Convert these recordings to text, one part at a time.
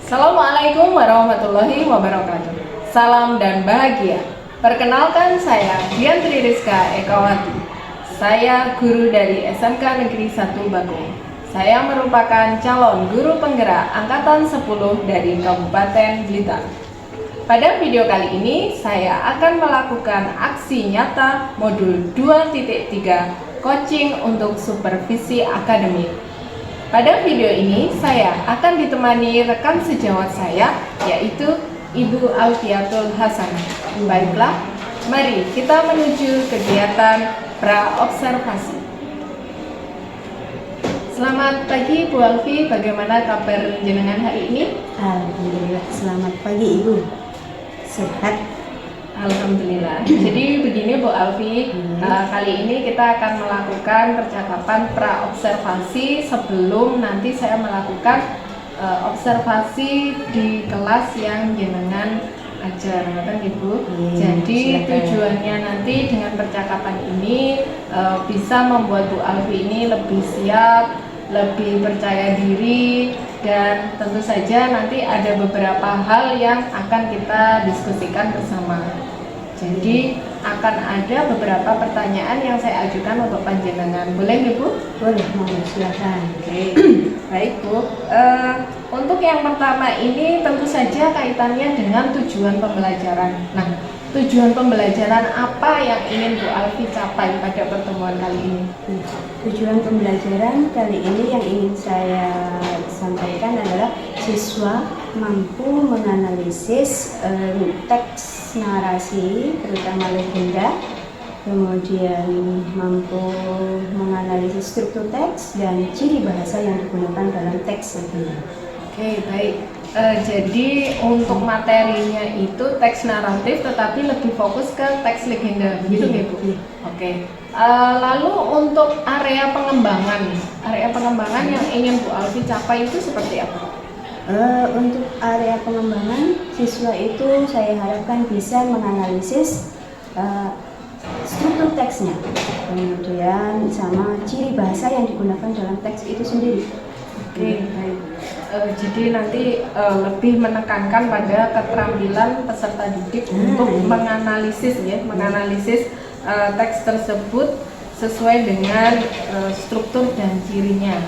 Assalamualaikum warahmatullahi wabarakatuh. Salam dan bahagia. Perkenalkan, saya Dian Tri Rizka Ekawati. Saya guru dari SMK Negeri 1 Bakung. Saya merupakan calon guru penggerak angkatan 10 dari Kabupaten Blitar. Pada video kali ini, saya akan melakukan aksi nyata modul 2.3 coaching untuk supervisi akademik. Pada video ini, saya akan ditemani rekan sejawat saya, yaitu Ibu Alfiatul Hasanah. Baiklah, mari kita menuju kegiatan pra-observasi. Selamat pagi Bu Alfi, bagaimana kabar jenengan hari ini? Alhamdulillah, selamat pagi Ibu. Sehat? Alhamdulillah. Jadi begini Bu Alfi, kali ini kita akan melakukan percakapan pra-observasi sebelum nanti saya melakukan observasi di kelas yang jenengan ajar, kan Ibu? Jadi silakan. Tujuannya nanti dengan percakapan ini bisa membuat Bu Alfi ini lebih siap, lebih percaya diri, dan tentu saja nanti ada beberapa hal yang akan kita diskusikan bersama. Jadi akan ada beberapa pertanyaan yang saya ajukan untuk panjenengan. Boleh Ibu? Boleh, silakan. Oke. Baik Bu, untuk yang pertama ini tentu saja kaitannya dengan tujuan pembelajaran. Nah, tujuan pembelajaran apa yang ingin Bu Alfi capai pada pertemuan kali ini? Tujuan pembelajaran kali ini yang ingin saya sampaikan adalah siswa mampu menganalisis teks narasi, terutama legenda, kemudian mampu menganalisis struktur teks dan ciri bahasa yang digunakan dalam teks legenda. Oke, baik. Jadi untuk materinya itu teks naratif, tetapi lebih fokus ke teks legenda, begitu nggak Bu? Oke. Lalu untuk area pengembangan yang ingin Bu Alfi capai itu seperti apa? Untuk area pengembangan, siswa itu saya harapkan bisa menganalisis struktur teksnya, kemudian sama ciri bahasa yang digunakan dalam teks itu sendiri. Oke, baik. Jadi nanti lebih menekankan pada keterampilan peserta didik untuk menganalisis teks tersebut sesuai dengan struktur dan cirinya,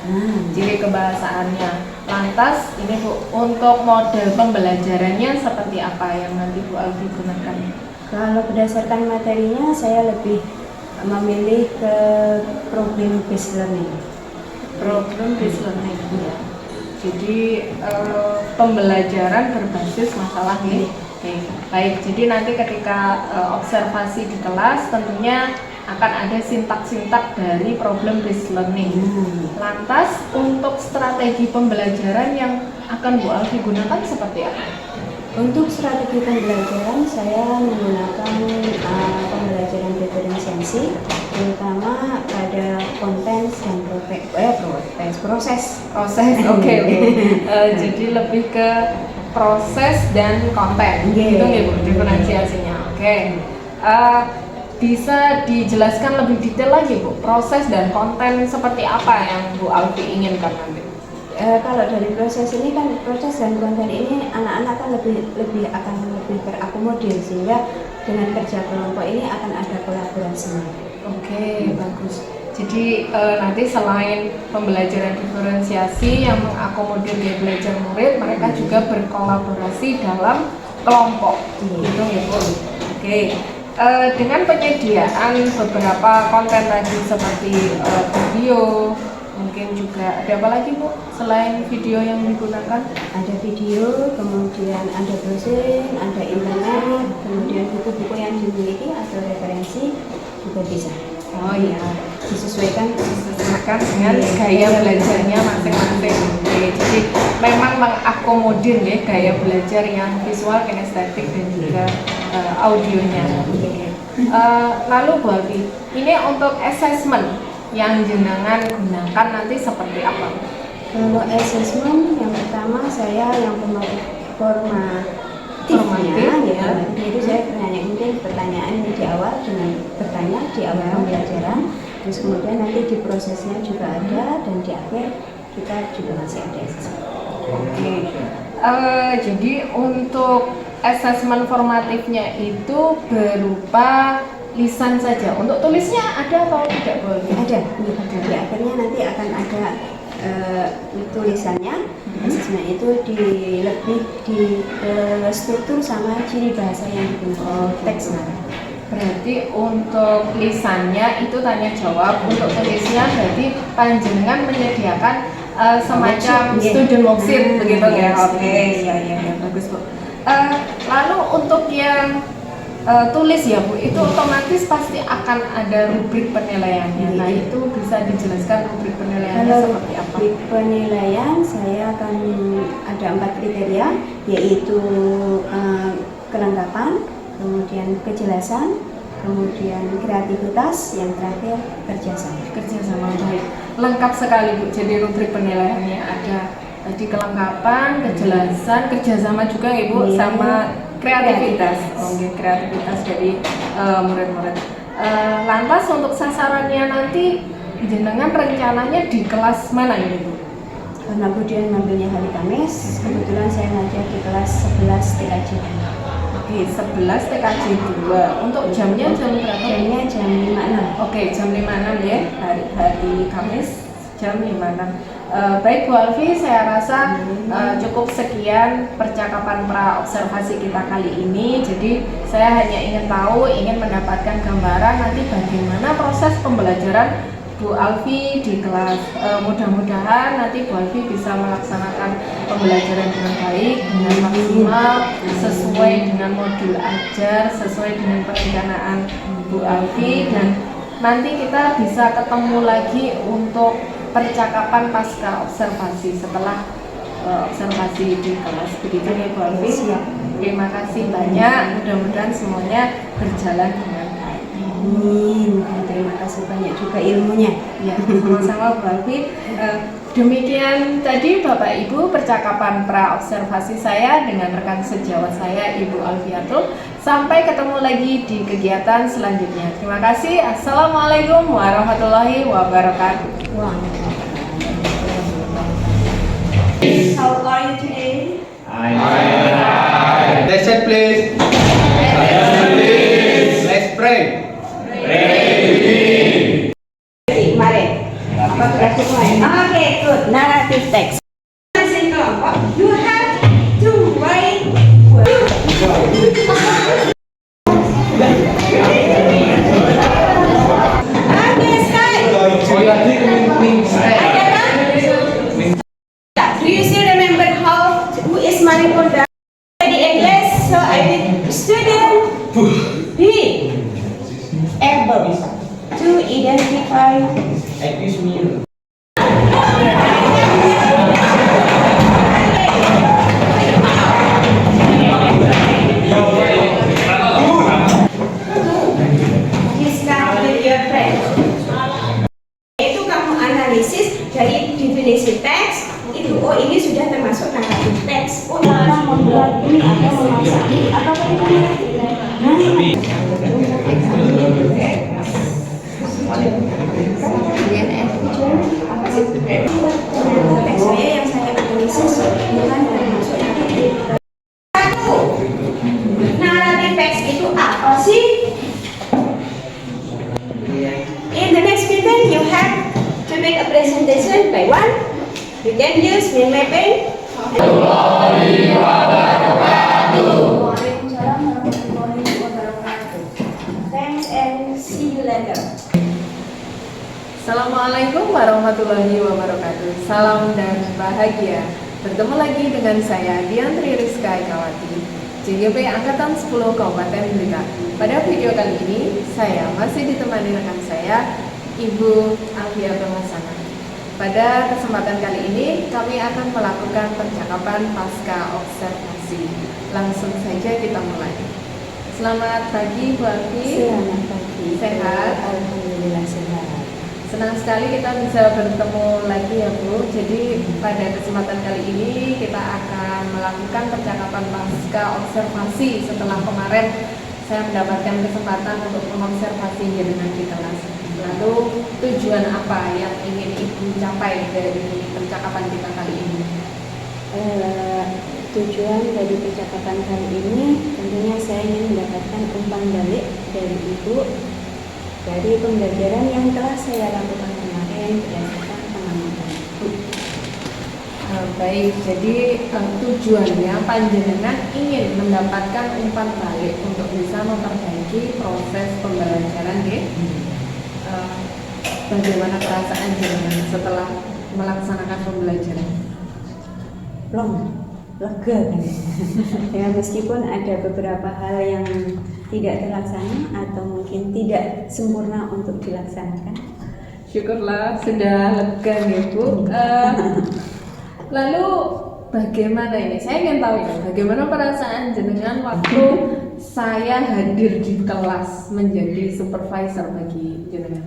ciri kebahasaannya. Lantas ini Bu, untuk model pembelajarannya seperti apa yang nanti Bu Alfi gunakan? Kalau berdasarkan materinya, saya lebih memilih ke problem based learning. Problem based learning. Ya. Jadi pembelajaran berbasis masalah nih. Oke, baik. Jadi nanti ketika observasi di kelas tentunya akan ada sintak-sintak dari problem based learning. Lantas untuk strategi pembelajaran yang akan Bu Alfi gunakan seperti apa? Untuk strategi pembelajaran saya menggunakan pembelajaran diferensiasi, terutama pada konten dan proses. Oke. Jadi lebih ke proses dan konten, gitu nggak Bu, diferensiasinya. Oke. Bisa dijelaskan lebih detail lagi Bu, proses dan konten seperti apa yang Bu Alfi inginkan nanti? Kalau dari proses ini kan, proses dan konten ini anak-anak kan akan lebih terakomodir, sehingga dengan kerja kelompok ini akan ada kolaborasinya. Oke, bagus. Jadi nanti selain pembelajaran diferensiasi yang mengakomodir gaya belajar murid, mereka juga berkolaborasi dalam kelompok, gitu ya Bu. Oke. Dengan penyediaan beberapa konten tadi seperti video, mungkin juga ada apa lagi Bu selain video yang digunakan? Ada video, kemudian ada browsing, ada internet, kemudian buku-buku yang dimiliki atau referensi juga bisa. Oh iya, disesuaikan dengan gaya belajarnya masing-masing. Jadi memang mengakomodir ya gaya belajar yang visual, kinestetik dan juga audionya. Lalu Bu Alfi, ini untuk assessment yang jenengan gunakan nanti seperti apa? Kalau assessment yang pertama saya yang formatifnya ya, itu saya mungkin pertanyaan di awal dengan bertanya di awal pembelajaran, terus kemudian nanti di prosesnya juga ada, dan di akhir kita juga masih ada assessment. Oke. Jadi untuk asesmen formatifnya itu berupa lisan saja. Untuk tulisnya ada atau tidak boleh? Ada, di akhirnya nanti akan ada tulisannya. Asesmen itu lebih di struktur sama ciri bahasa yang digunakan teksnya. Berarti untuk lisannya itu tanya jawab, untuk tulisnya berarti panjenengan menyediakan semacam student worksheet begitu ya? Oke, ya, bagus Bu. Lalu untuk yang tulis ya Bu, itu otomatis pasti akan ada rubrik penilaiannya. Nah itu bisa dijelaskan rubrik penilaiannya seperti apa? Rubrik penilaian saya akan ada 4 kriteria, yaitu kelengkapan, kemudian kejelasan, kemudian kreativitas, yang terakhir kerjasama. Kerjasama, baik. Lengkap sekali Bu. Jadi rubrik penilaiannya ada tadi kelengkapan, kejelasan, kerjasama juga ya Bu, sama kreativitas. Oke, kreativitas dari murid-murid. Lantas untuk sasarannya nanti jenengan rencananya di kelas mana ini Bu? Karena kemudian ngambilnya hari Kamis, kebetulan saya ngajar di kelas 11 TKJ. Oke, 11 TKJ 2. Untuk jamnya jam berapa? Jamnya jam 5.06. Oke, jam 5.06 ya, hari Kamis jam 5.06. Baik Bu Alfi, saya rasa cukup sekian percakapan pra-observasi kita kali ini. Jadi saya hanya ingin tahu, ingin mendapatkan gambaran nanti bagaimana proses pembelajaran Bu Alfi di kelas. Mudah-mudahan nanti Bu Alfi bisa melaksanakan pembelajaran dengan baik, dengan maksimal, sesuai dengan modul ajar, sesuai dengan perencanaan Bu Alfi, dan nanti kita bisa ketemu lagi untuk percakapan pasca observasi setelah observasi di kelas. Begitu ya Bu Alfi. Terima kasih banyak, mudah-mudahan semuanya berjalan dengan baik. Amin. Terima kasih banyak juga ilmunya. Ya, sama-sama Bu Alfi. Demikian tadi Bapak Ibu percakapan pra-observasi saya dengan rekan sejawat saya Ibu Alfiatul. Sampai ketemu lagi di kegiatan selanjutnya. Terima kasih. Assalamualaikum warahmatullahi wabarakatuh. How are you today? Let's sit, please. Let's pray. Kemarin. Apa berarti kemarin? Oke, good. Narrative text. You have to write. Do you still remember who is Maripold? The English, so I did student be able to identify discuss with your friends. Itu kamu analisis dari definisi teks itu, oh ini sudah termasuk naratif teks. Oh orang membuat ini atau memaksa ini, apakah itu naratif? Teks saya yang saya analisis bukan termasuk naratif. Satu, naratif teks itu apa sih? In the next meeting, you have to make a presentation by one. You can use mind mapping. Thanks and see you later. Assalamualaikum warahmatullahi wabarakatuh. Salam dan bahagia. Bertemu lagi dengan saya Diantri Rizka Ekawati, JYP Angkatan 10 Kabupaten Blitar. Pada video kali ini, saya masih ditemani rekan saya, Ibu Alfiatul Hasanah. Pada kesempatan kali ini, kami akan melakukan percakapan pasca observasi. Langsung saja kita mulai. Selamat pagi Bu Alfi. Selamat pagi. Sehat? Alhamdulillah sehat. Senang sekali kita bisa bertemu lagi ya Bu. Jadi pada kesempatan kali ini kita akan melakukan percakapan pasca observasi setelah kemarin saya mendapatkan kesempatan untuk mengobservasi dengan di kelas. Lalu tujuan apa yang ingin Ibu capai dari percakapan kita kali ini? tujuan dari percakapan kali ini tentunya saya ingin mendapatkan umpan balik dari Ibu dari pembelajaran yang telah saya lakukan kemarin berdasarkan pengalaman Ibu. Baik, jadi tujuannya panjenengan ingin mendapatkan umpan balik untuk bisa memperbaiki proses pembelajaran ya. Bagaimana perasaan jenengan setelah melaksanakan pembelajaran? Lega kan ya, meskipun ada beberapa hal yang tidak terlaksana atau mungkin tidak sempurna untuk dilaksanakan. Syukurlah sudah lega nih Bu. Lalu bagaimana ini? Saya ingin tahu ya, bagaimana perasaan jenengan waktu saya hadir di kelas menjadi supervisor bagi jenengan?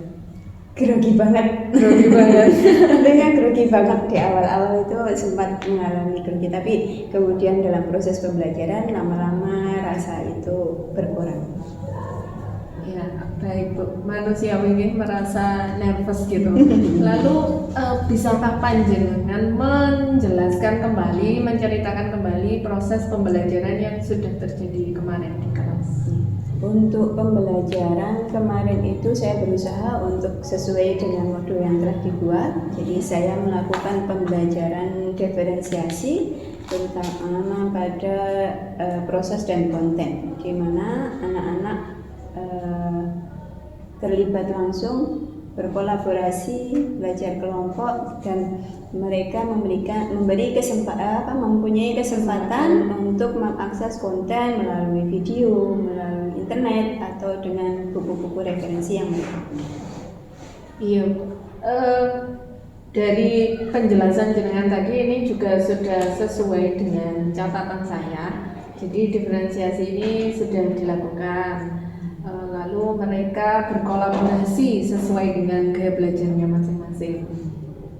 Grogi banget. Tentunya grogi banget di awal-awal itu sempat mengalami grogi, tapi kemudian dalam proses pembelajaran lama-lama rasa itu berkurang. Ya, baik Bu. Manusia ingin merasa nervous gitu. Lalu bisakah panjenengan menjelaskan kembali, menceritakan kembali proses pembelajaran yang sudah terjadi kemarin di kelas? Untuk pembelajaran kemarin itu saya berusaha untuk sesuai dengan modul yang telah dibuat. Jadi saya melakukan pembelajaran diferensiasi terutama pada proses dan konten, di mana anak-anak terlibat langsung, berkolaborasi, belajar kelompok, dan mereka mempunyai kesempatan untuk mengakses konten melalui video, melalui internet, atau dengan buku-buku referensi yang mereka punya. Iya, dari penjelasan jenengan tadi ini juga sudah sesuai dengan catatan saya. Jadi diferensiasi ini sudah dilakukan. Lalu mereka berkolaborasi sesuai dengan gaya belajarnya masing-masing.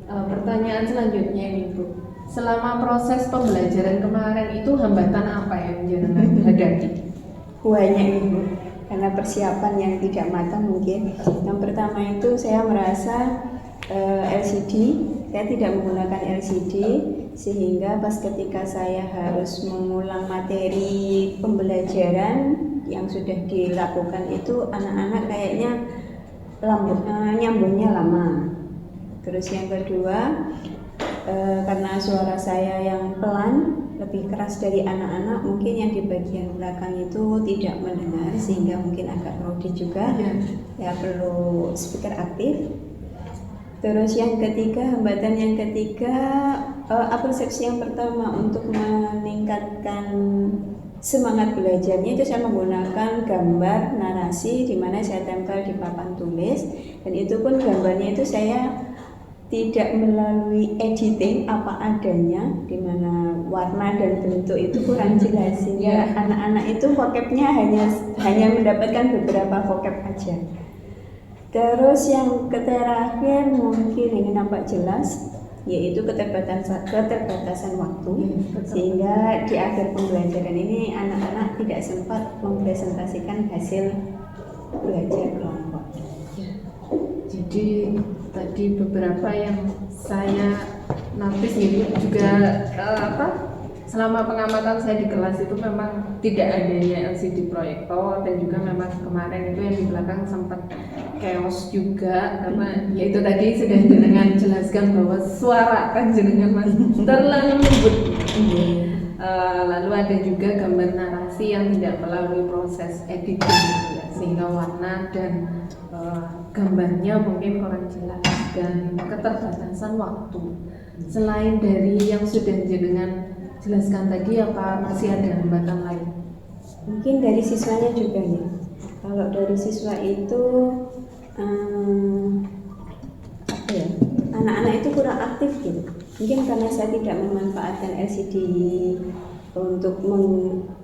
Pertanyaan selanjutnya ini Bu, selama proses pembelajaran kemarin itu hambatan apa yang jenengan hadapi? Banyak Ibu, karena persiapan yang tidak matang mungkin. Yang pertama itu saya merasa LCD, saya tidak menggunakan LCD, sehingga pas ketika saya harus mengulang materi pembelajaran yang sudah dilakukan itu anak-anak kayaknya nyambungnya lama. Terus yang kedua, karena suara saya yang pelan, lebih keras dari anak-anak, mungkin yang di bagian belakang itu tidak mendengar, sehingga mungkin agak rowdy juga. Ya perlu speaker aktif. Terus yang ketiga, hambatan yang ketiga, persepsi yang pertama untuk meningkatkan semangat belajarnya itu saya menggunakan gambar narasi di mana saya tempel di papan tulis, dan itu pun gambarnya itu saya tidak melalui editing apa adanya, di mana warna dan bentuk itu kurang jelas, sehingga anak-anak itu vocabnya hanya mendapatkan beberapa vocab aja. Terus yang terakhir mungkin ini nampak jelas, yaitu keterbatasan waktu, sehingga di akhir pembelajaran ini anak-anak tidak sempat mempresentasikan hasil belajar kelompok. Jadi tadi beberapa yang saya notice ini juga selama pengamatan saya di kelas itu memang tidak adanya LCD proyektor, dan juga memang kemarin itu yang di belakang sempat chaos juga, karena ya itu tadi sudah jenengan jelaskan bahwa suara kan jenengan masih terlalu lembut. Lalu ada juga gambar narasi yang tidak melalui proses editing ya, sehingga warna dan gambarnya mungkin kurang jelas, dan keterbatasan waktu. Selain dari yang sudah jenengan jelaskan tadi, apa masih ada hambatan lain? Mungkin dari siswanya juga ya. Kalau dari siswa itu anak-anak itu kurang aktif gitu. Mungkin karena saya tidak memanfaatkan LCD untuk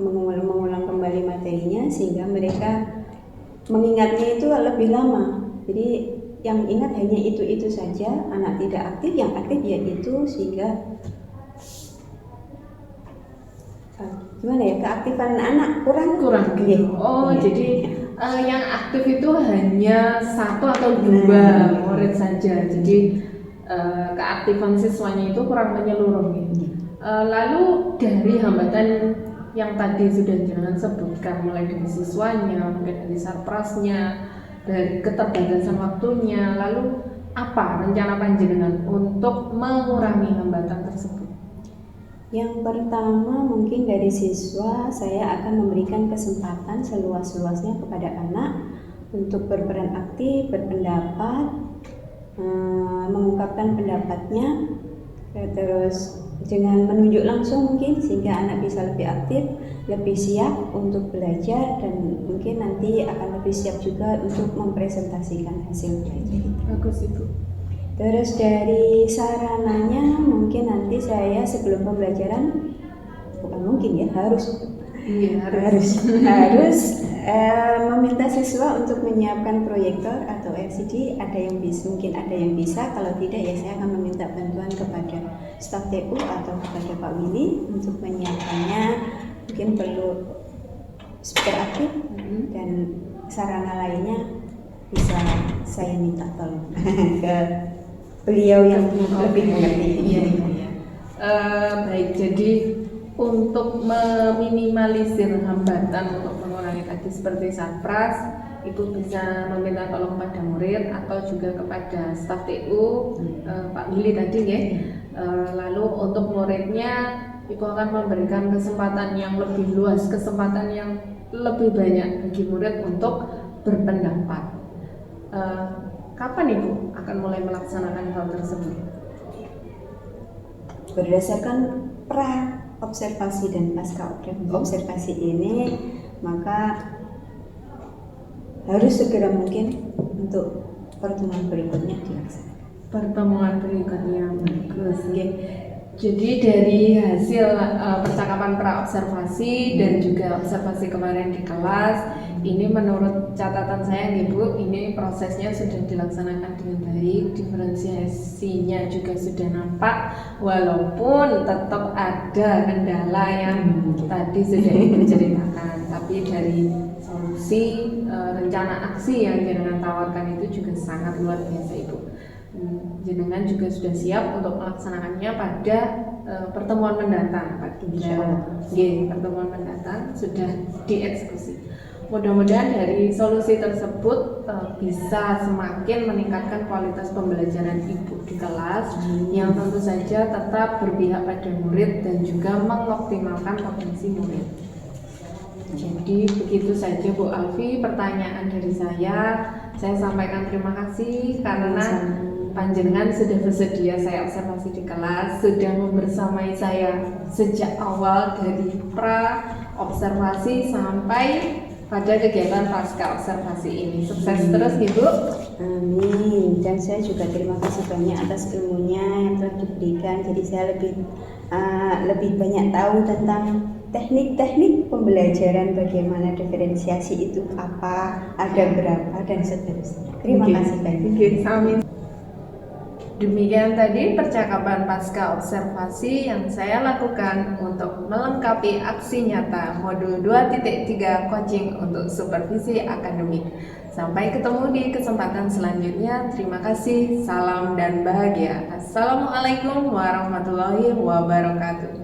mengulang kembali materinya, sehingga mereka mengingatnya itu lebih lama. Jadi yang ingat hanya itu saja, anak tidak aktif, yang aktif ya itu, sehingga gimana ya, keaktifan anak kurang gitu. Jadi yang aktif itu hanya 1 atau 2 murid saja. Jadi keaktifan siswanya itu kurang menyeluruh gitu. Lalu dari hambatan yang tadi sudah jenengan sebutkan, mulai dari siswanya, mungkin dari sarprasnya, dari keterbatasan waktunya, lalu apa rencana panjenengan untuk mengurangi hambatan tersebut? Yang pertama mungkin dari siswa saya akan memberikan kesempatan seluas-luasnya kepada anak untuk berperan aktif, berpendapat, mengungkapkan pendapatnya, terus dengan menunjuk langsung mungkin sehingga anak bisa lebih aktif, lebih siap untuk belajar dan mungkin nanti akan lebih siap juga untuk mempresentasikan hasil belajar itu. Bagus Ibu. Terus dari sarananya mungkin nanti saya sebelum pembelajaran, bukan mungkin ya, harus meminta siswa untuk menyiapkan proyektor atau LCD. Mungkin ada yang bisa, kalau tidak ya saya akan meminta bantuan kepada staf TU atau kepada Pak Willy untuk menyiapkannya. Mungkin perlu speaker aktif dan sarana lainnya bisa saya minta tolong ke beliau yang lebih mengerti. Baik, jadi untuk meminimalisir hambatan untuk mengurangi tadi seperti sarpras, Ibu bisa meminta tolong pada murid atau juga kepada staf TU, Pak Willy tadi ya. Lalu untuk muridnya, Ibu akan memberikan kesempatan yang lebih luas, kesempatan yang lebih banyak bagi murid untuk berpendapat. Kapan Ibu akan mulai melaksanakan hal tersebut? Berdasarkan pra observasi dan pasca observasi ini, maka harus segera mungkin untuk pertemuan berikutnya dilaksanakan. Pertemuan berikutnya, bagus. Jadi dari hasil percakapan pra-observasi dan juga observasi kemarin di kelas, ini menurut catatan saya nih Bu, ini prosesnya sudah dilaksanakan dengan baik, diferensiasinya juga sudah nampak, walaupun tetap ada kendala yang tadi sudah Ibu ceritakan, tapi dari solusi rencana aksi yang jenengan tawarkan itu juga sangat luar biasa Ibu. Jenengan juga sudah siap untuk melaksanakannya pada pertemuan mendatang, Pak pertemuan mendatang sudah dieksekusi. Mudah-mudahan dari solusi tersebut bisa semakin meningkatkan kualitas pembelajaran Ibu di kelas, yang tentu saja tetap berpihak pada murid dan juga mengoptimalkan potensi murid. Jadi begitu saja Bu Alfi pertanyaan dari saya sampaikan terima kasih karena panjenengan sudah bersedia saya observasi di kelas, sudah membersamai saya sejak awal dari pra observasi sampai pada kegiatan pasca observasi ini. Sukses terus Ibu. Amin. Dan saya juga terima kasih banyak atas ilmunya yang telah diberikan. Jadi saya lebih banyak tahu tentang teknik-teknik pembelajaran, bagaimana diferensiasi itu apa, ada berapa dan seterusnya. Terima kasih banyak. Amin. Demikian tadi percakapan pasca observasi yang saya lakukan untuk melengkapi aksi nyata modul 2.3 coaching untuk supervisi akademik. Sampai ketemu di kesempatan selanjutnya. Terima kasih, salam dan bahagia. Assalamualaikum warahmatullahi wabarakatuh.